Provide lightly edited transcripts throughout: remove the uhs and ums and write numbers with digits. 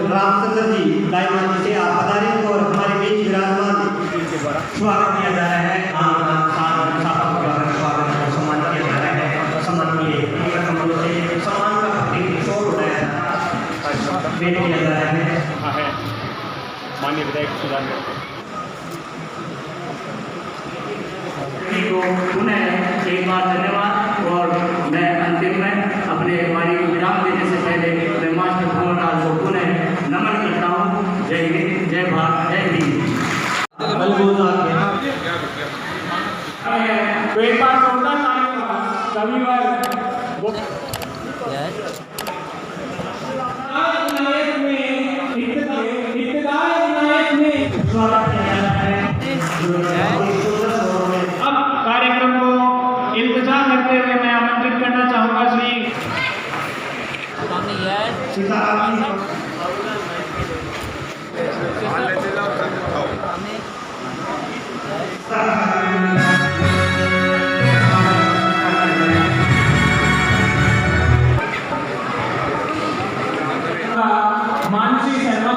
Ramchandra ji diamond से आप पधारे और हमारे बीच विराजमान स्वागत किया जा रहा है। सम्मान किया जा रहा है। सम्मान के कमलों से सम्मान का शोर उठाया जा रहा है। माननीय विधायक सुधार को पुनः एक बार धन्यवाद। और मैं अंतिम में अपने वाणी को विराम देने से पहले मैं मास्टर भंवरलाल को पुनः नमन करता हूँ। जय हिंद, जय भारत, जय भीम। तो एक बार सुनता रविवार अब कार्यक्रम को इंतजार करते हुए मैं आमंत्रित करना चाहूंगा श्री मानसी शर्मा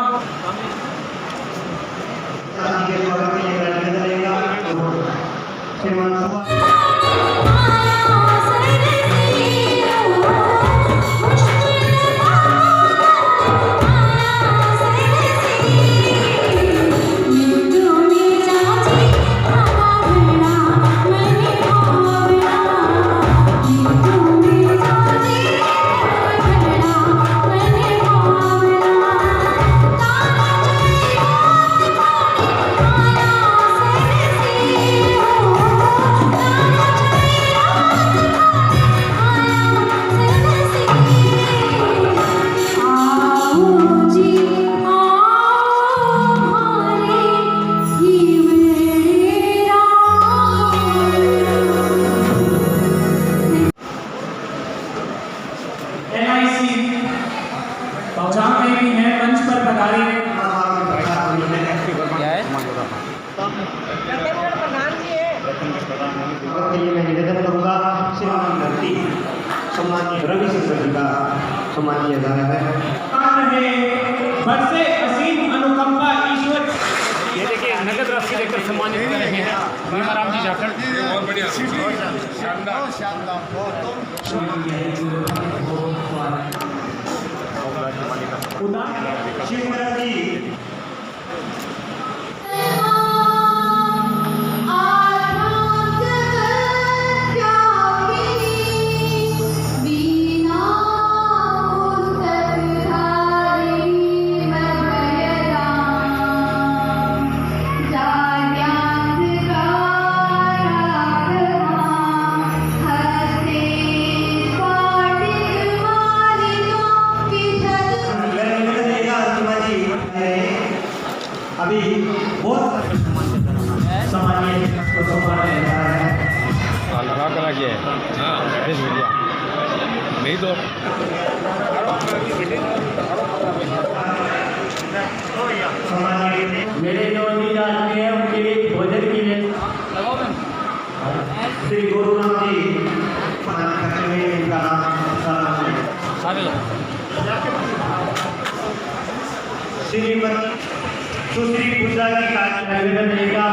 मैं निवेदन करूँगा श्रीमान धरती सम्मानीय रवि शंकर जी का सम्मान किया जा रहा है। बरसे असीम अनुकंपा ईश्वर ये देखिए नगद राशि देकर सम्मानित कर रहे हैं भीमाराम जी जाखड़। बहुत बढ़िया, शानदार शानदार। शिवराज जी अभी बहुत सामान्य लगा कर रखिए। हाँ नहीं तो मेरे जो जाते हैं उनके लिए भोजन की श्री गुरुनाथ जी इनका श्रीमती सुश्री पूजा की निवेदन रहेगा।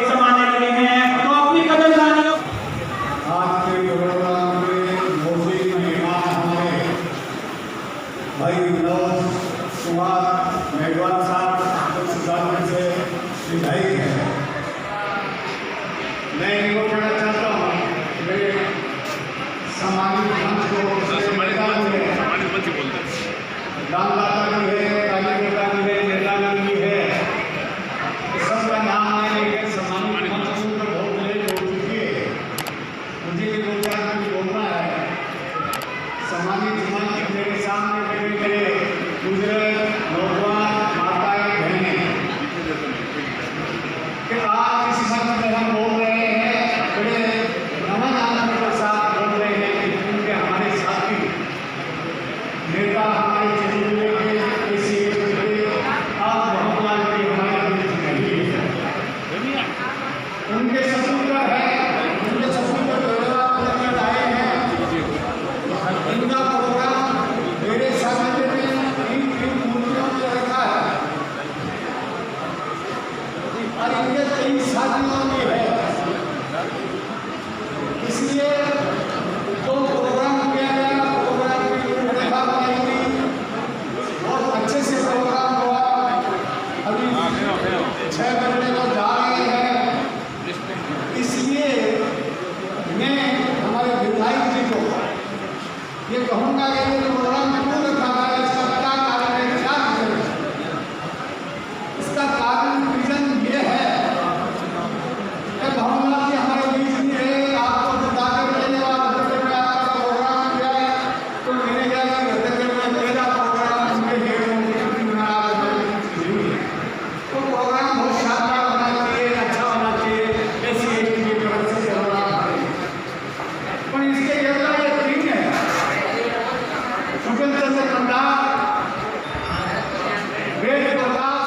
समाने लगे हैं तो अपनी कदरदानियों आज के प्रोग्राम में मौजूद मेहमान हमारे भाई विनोद कुमार मेघवाल साहब सुल्तानगंज से विधायक हैं। मैं इनको कहना चाहता हूँ मेरे सामाजिक मंच को दानदाता भी है, कार्यकर्ता भी है, नेता भी है, सबका नाम आने के सामाजिक मंच पर बहुत लेट हो चुकी है। मुझे ये दो चार मिनट बोलना है। सामाजिक मंच मेरे सामने मेरे बुजुर्ग नौजवान माताएं बहनें कि आज इस मंच में हम बोल रहे हैं, बड़े नमन आनंद के साथ बोल रहे हैं कि उनके हमारे साथी नेता हमारे जिले के ऐसे आज मोहम्मद की हमारे बीच नहीं है। उनके सपूत है, उनके सपूत पर आए हैं। इनका प्रोग्राम मेरे सामने में तीन मूर्तियों में रखा है और इनके कई साथियों में है। इसलिए जो प्रोग्राम किया गया, प्रोग्राम की रूपरेखा बनाई गई, बहुत अच्छे से प्रोग्राम हुआ। अभी 6 बजने को जा रहे हैं। इसलिए मैं हमारे विधायक जी को ये कहूँगा कि ये प्रोग्राम क्यों रखा है, इसका क्या कारण है, क्या रीजन है। इसका कारण रीजन ये है कि कहूँगा कि हमारे बीच में है, आपको बताकर देने वाला आपका प्रोग्राम किया है तो मैंने क्या मेरा प्रोग्राम उनके तो प्रोग्राम बहुत शानदार होना चाहिए, अच्छा होना चाहिए, ऐसी की व्यवस्था से प्रोग्राम पर इसके जगह ये तीन है सुगंध चंद्र भंडार, वेद प्रकाश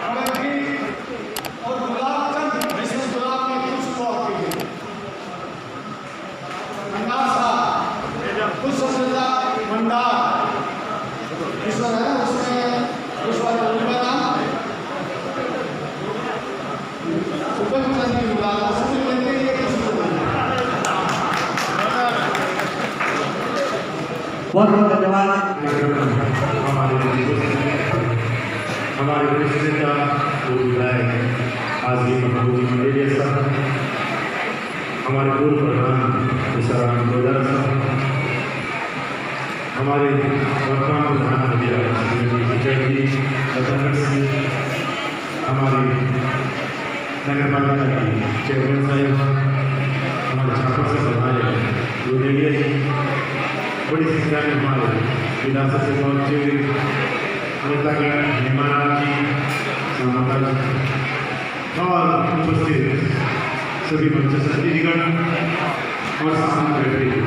अवंती और गुलाब चंद जिसमें गुलाब में पुष्प होती है भंडार साहब पुष्पलता भंडार ईश्वर है उसमें ईश्वर का नाम सुगंध चंद्र गुलाब उसमें लेते ये बहुत बहुत धन्यवाद। हमारे वरिष्ठ नेता वो विधायक आज भी महबूबी मंडेलिया साहब, हमारे पूर्व प्रधान विशाराम गोदारा साहब, हमारे वर्तमान प्रधान विजय जी सिंह, हमारे नगर पालिका की चेयरमैन साहब, हमारे छात्र से प्रधान गोदेलिया जी, बड़ी संख्या में हमारे विधानसभा से पहुँचे नेतागण हेमानाथ जी, सामता जी और उपस्थित सभी मंच सचिवगण और सामने बैठे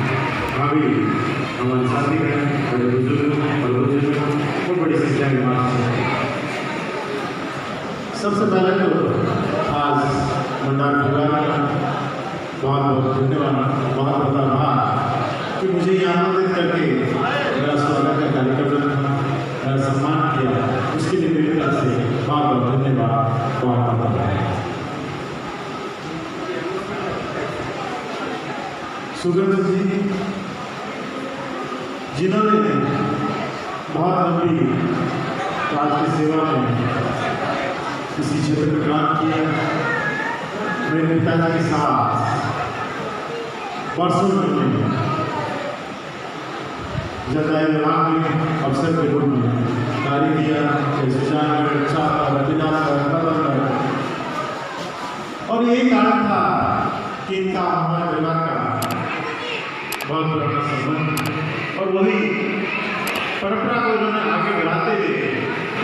भाभी हमारे साथीगण बड़े बुजुर्ग और बुजुर्ग और बड़ी संख्या में हमारे सबसे पहले तो आज मंडार भगवान का बहुत बहुत धन्यवाद, बहुत बहुत आभार कि मुझे यहाँ आमंत्रित करके मेरा स्वागत का कार्यक्रम मेरा सम्मान किया, उसके लिए मेरी तरफ से बहुत बहुत धन्यवाद, बहुत बहुत आभार। सुगंध जी जिन्होंने बहुत लंबी राज की सेवा में इसी क्षेत्र में काम किया, मेरे पिता के साथ वर्षों में जताए में अवसर के रूप में कार्य किया, और यही कारण था कि इनका हमारे परिवार का बहुत पुराना संबंध और वही परंपरा को उन्होंने आगे बढ़ाते हुए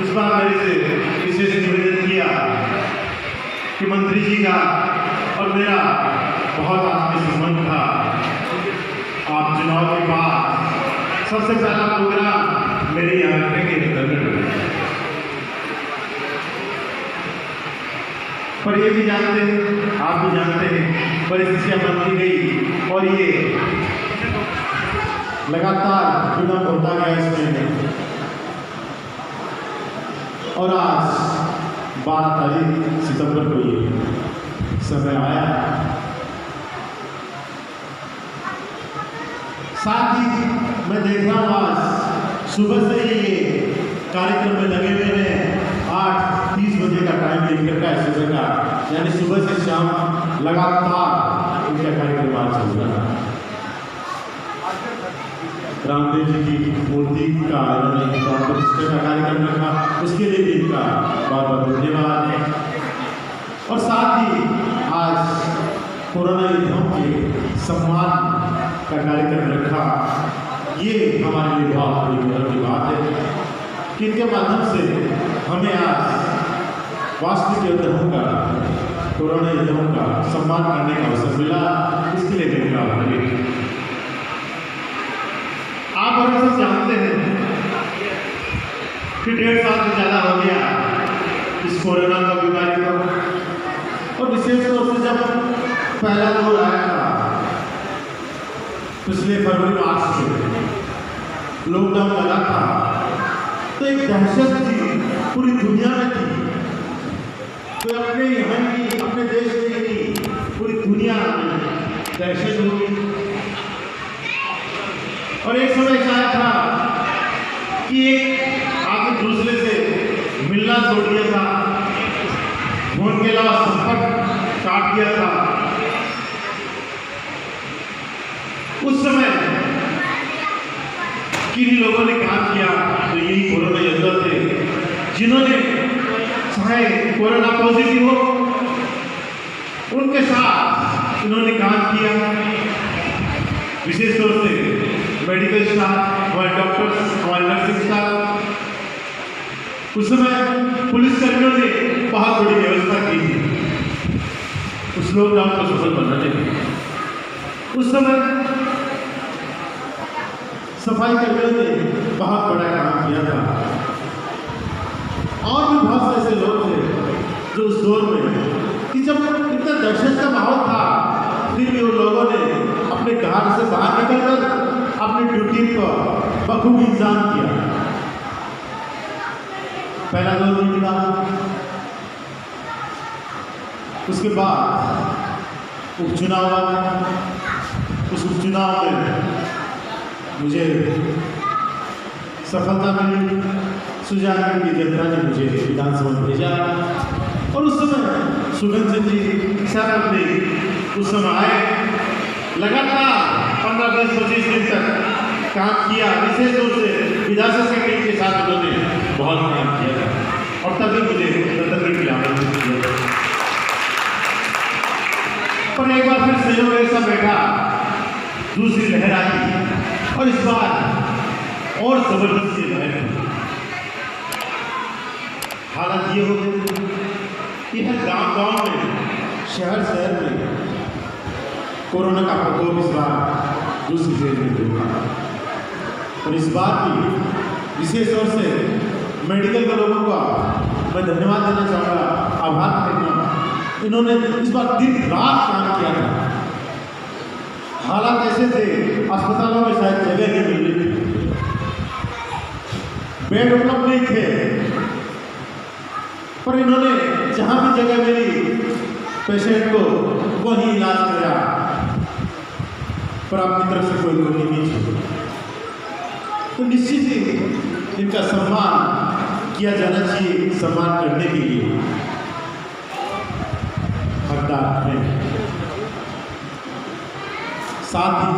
इस बार मेरे से विशेष निवेदन किया कि मंत्री जी का और मेरा बहुत आत्मीय संबंध था। आप चुनाव के बाद सबसे पहला प्रोग्राम मेरे यहाँ रखने के अंतर्गत, पर ये भी जानते हैं, आप भी जानते हैं, परिस्थितियाँ बनती गई और ये लगातार विलंब होता गया इसमें, और आज 12 तारीख सितंबर को ये समय आया। साथ ही मैं देख रहा हूँ आज सुबह से ही ये कार्यक्रम में लगे हुए हैं। 8:30 बजे का टाइम लेकर का है सुबह का, यानी सुबह से शाम लगातार इनका कार्यक्रम आज चल रहा है। रामदेव जी की मूर्ति का इन्होंने प्रतिष्ठा का कार्यक्रम रखा, उसके लिए भी इनका बहुत बहुत धन्यवाद है। और साथ ही आज कोरोना योद्धाओं के सम्मान का कार्यक्रम रखा, ये हमारे लिए बहुत बड़ी गर्व की बात है कि इनके माध्यम से हमें आज वास्तविक योद्धाओं का, कोरोना योद्धाओं का सम्मान करने का अवसर मिला। इसके लिए मैं आभारी हूं। आप और सब जानते हैं कि 1.5 साल से ज़्यादा हो गया इस कोरोना का बीमारी को, और विशेष तौर से जब पहला दौर आया था पिछले फरवरी-मार्च में लॉकडाउन लगा था, तो एक दहशत थी, पूरी दुनिया में थी। तो अपने यहाँ की, अपने देश में नहीं, पूरी दुनिया में दहशत हुई। और एक समय आया था कि एक आदमी दूसरे से मिलना छोड़ दिया था, फोन के अलावा संपर्क काट दिया था। उस समय किन्हीं लोगों ने काम किया, तो यही कोरोना योद्धा थे, जिन्होंने चाहे कोरोना पॉजिटिव हो, उनके साथ इन्होंने काम किया। विशेष तौर से मेडिकल स्टाफ, हमारे डॉक्टर्स, हमारे नर्सिंग स्टाफ, उस समय पुलिसकर्मियों ने बहुत बड़ी व्यवस्था की थी उस लॉकडाउन को सफल बनाने में। उस समय सफाई कर्मियों ने बहुत बड़ा काम किया था, और भी बहुत से ऐसे लोग थे जो उस दौर में, कि जब इतना दहशत का माहौल था, फिर भी उन लोगों ने अपने घर से बाहर निकलकर अपनी ड्यूटी को बखूबी इंतजाम किया। पहला दौर निकला, उसके बाद उपचुनाव हुआ। उस उपचुनाव में मुझे सफलता मिली। सुजानगढ़ की जनता ने मुझे विधानसभा में भेजा, और उस समय सुगंध सिंह जी सर उस समय आए, लगातार 15-20-25 दिन तक काम किया। विशेष रूप से विधानसभा की टीम के साथ उन्होंने बहुत काम किया था, और तभी मुझे रतन की आमंत्रित किया। पर एक बार फिर सहयोग ऐसा बैठा, दूसरी लहर आई, और इस बार और जबरदस्ती लहर हुई। हालात ये हो गए कि हर गांव में, शहर में कोरोना का प्रकोप इस बार दूसरी फेज में देखा। और इस बार भी विशेष तौर से मेडिकल के लोगों का मैं धन्यवाद देना चाहूँगा, आभार करना। इन्होंने इस बार दिन रात काम किया था। हालात ऐसे थे, अस्पतालों में शायद जगह नहीं मिल रही थी, बेड उपलब्ध नहीं थे, पर इन्होंने जहाँ भी जगह मिली पेशेंट को वही इलाज किया, पर अपनी तरफ से कोई कमी नहीं छोड़ी। तो निश्चित ही इनका सम्मान किया जाना चाहिए। सम्मान करने के लिए हकदार हैं। साथ ही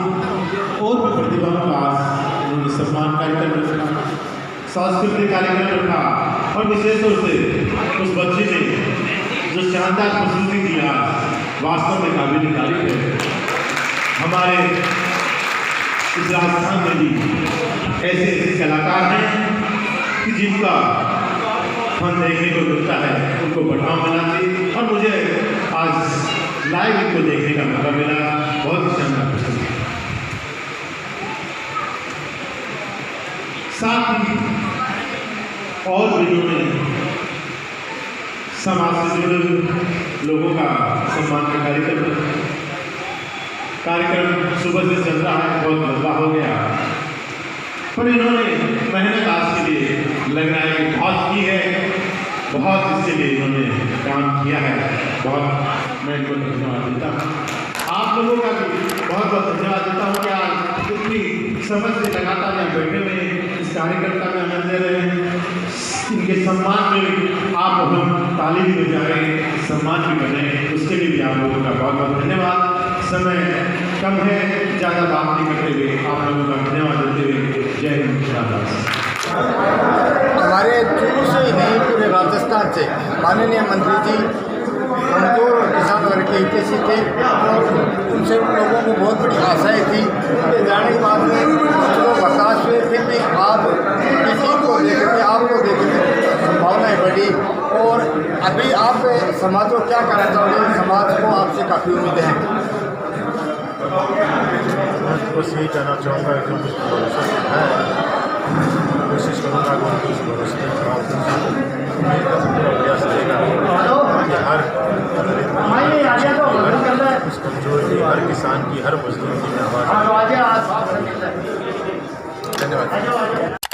और भी प्रतिभाओं का आज उन्होंने सम्मान कार्यक्रम रखा, सांस्कृतिक कार्यक्रम रखा, और विशेष रूप से उस बच्चे ने जो शानदार प्रस्तुति दिया, वास्तव में काबिल तारीफ है। हमारे इस राजस्थान में भी ऐसे ऐसे कलाकार हैं कि जिनका फन देखने को मिलता है, उनको बढ़ावा मिलना चाहिए। और मुझे आज लाइव इनको देखने का मौका मिला, बहुत ही शानदार पसंद है। साथ ही और भी उन्होंने समाज से जुड़े लोगों का सम्मान का कार्यक्रम सुबह से चल रहा है, बहुत लंबा हो गया। पर इन्होंने मेहनत आज के लिए लग रहा है कि बहुत की है, बहुत इसके लिए इन्होंने काम किया है। बहुत मैं इनको धन्यवाद देता हूँ। आप लोगों का भी बहुत बहुत धन्यवाद देता हूँ कि आज इतनी समझ से लगातार यहाँ बैठे हुए इस कार्यकर्ता में आनंद ले रहे हैं। इनके सम्मान में आप हम ताली भी बजा रहे हैं, सम्मान भी बनाए, उसके लिए भी आप लोगों का बहुत बहुत धन्यवाद। समय कम है, ज़्यादा बात नहीं करते हुए आप लोगों का धन्यवाद देते हुए जय हिंद शाबाश। हमारे चूरू से ही नहीं पूरे राजस्थान से माननीय मंत्री जी कमजोर और किसान वर्ग के हितैषी थे और उनसे उन लोगों को बहुत बड़ी आशाएं थी। उनके जाने के बाद में कुछ लोग हताश हुए, फिर भी आप की टीम को देखे थे, आपको देखे थे, संभावनाएं बढ़ी। और अभी आप समाज को क्या कहना चाहोगे? समाज को आपसे काफ़ी उम्मीदें हैं। मैं बस यही कहना चाहूँगा कि मुझ पर भरोसा है, कोशिश करूँगा कि उस भरोसे के खिलाफ पूरा प्रयास रहेगा कि हर उस कमजोर की, हर किसान की, हर मजदूर की आवाज़। धन्यवाद।